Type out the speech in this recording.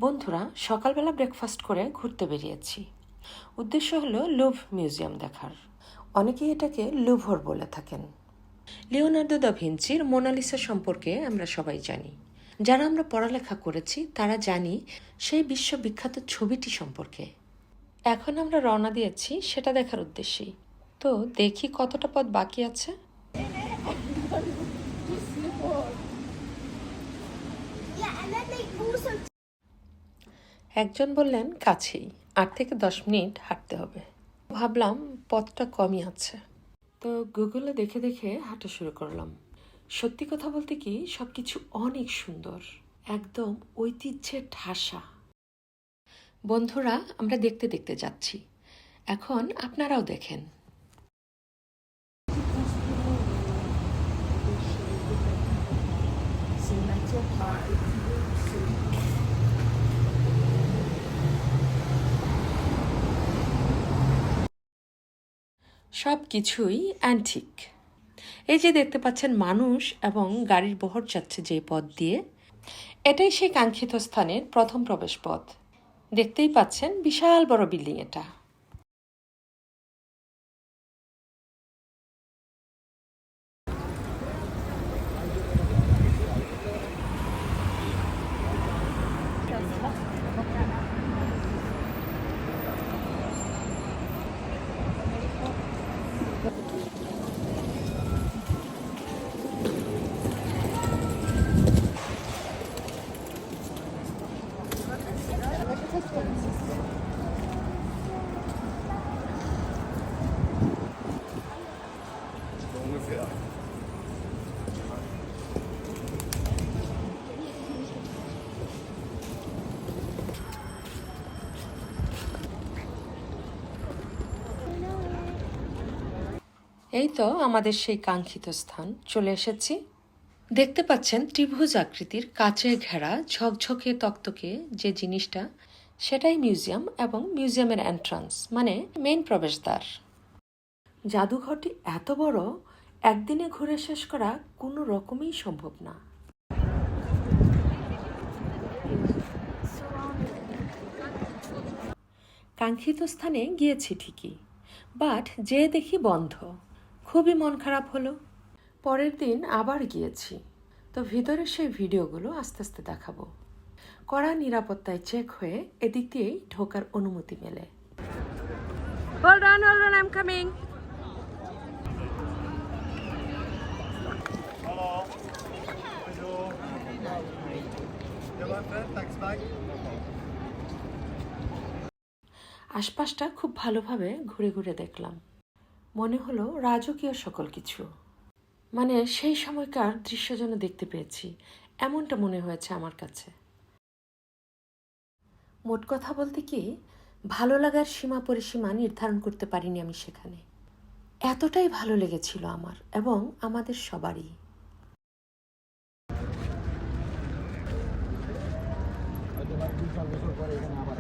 বন্ধুরা সকালবেলা ব্রেকফাস্ট করে ঘুরতে বেরিয়েছি। উদ্দেশ্য হলো লুভ মিউজিয়াম দেখার। অনেকেই এটাকে লুভর বলে থাকেন। লিওনার্দো দা ভিঞ্চির মোনালিসা সম্পর্কে আমরা সবাই জানি। যারা আমরা পড়ালেখা করেছি তারা জানি সেই বিশ্ববিখ্যাত ছবিটি সম্পর্কে। এখন আমরা রওনা দিয়েছি সেটা দেখার উদ্দেশ্যেই। তো দেখি কতটা পথ বাকি আছে। একজন বললেন কাছেই, 8 থেকে 10 মিনিট হাঁটতে হবে। ভাবলাম পথটা কমই আছে, তো গুগলে দেখে দেখে হাঁটা শুরু করলাম। সত্যি কথা বলতে কি সবকিছু অনেক সুন্দর, একদম ঐতিহ্যের ঠাসা। বন্ধুরা আমরা দেখতে দেখতে যাচ্ছি, এখন আপনারাও দেখেন। সব কিছুই অ্যান্টিক। এই যে দেখতে পাচ্ছেন মানুষ এবং গাড়ির বহর যাচ্ছে যে পথ দিয়ে, এটাই সেই কাঙ্ক্ষিত স্থানের প্রথম প্রবেশ পথ। দেখতেই পাচ্ছেন বিশাল বড় বিল্ডিং এটা। Ungefähr. এই তো আমাদের সেই কাঙ্ক্ষিত স্থান, চলে এসেছি। দেখতে পাচ্ছেন ত্রিভুজ আকৃতির কাচে ঘেরা ঝকঝকে তকতকে যে জিনিসটা, সেটাই মিউজিয়াম এবং মিউজিয়ামের এন্ট্রান্স, মানে মেইন প্রবেশদ্বার। জাদুঘরটি এত বড়, একদিনে ঘুরে শেষ করা কোনো রকমই সম্ভব না। কাঙ্ক্ষিত স্থানে গিয়েছি ঠিকই, বাট যেয়ে দেখি বন্ধ। খুবই মন খারাপ হলো। পরের দিন আবার গিয়েছি, তো ভিতরের সেই ভিডিওগুলো আস্তে আস্তে দেখাবো। কড়া নিরাপত্তায় চেক হয়ে এদিক দিয়েই ঢোকার অনুমতি মেলে। Hold on, I'm coming. Hallo. Hallo. Ja, warte, tax bag. আশপাশটা খুব ভালোভাবে ঘুরে ঘুরে দেখলাম। মনে হলো রাজকীয় সকল কিছু, মানে সেই সময়কার দৃশ্য যেন দেখতে পেয়েছি, এমনটা মনে হয়েছে আমার কাছে। মোট কথা বলতে কি, ভালো লাগার সীমা পরিসীমা নির্ধারণ করতে পারিনি আমি সেখানে। এতটাই ভালো লেগেছিল আমার এবং আমাদের সবারই। হয়তো 2-4 বছর পরে এখানে আবার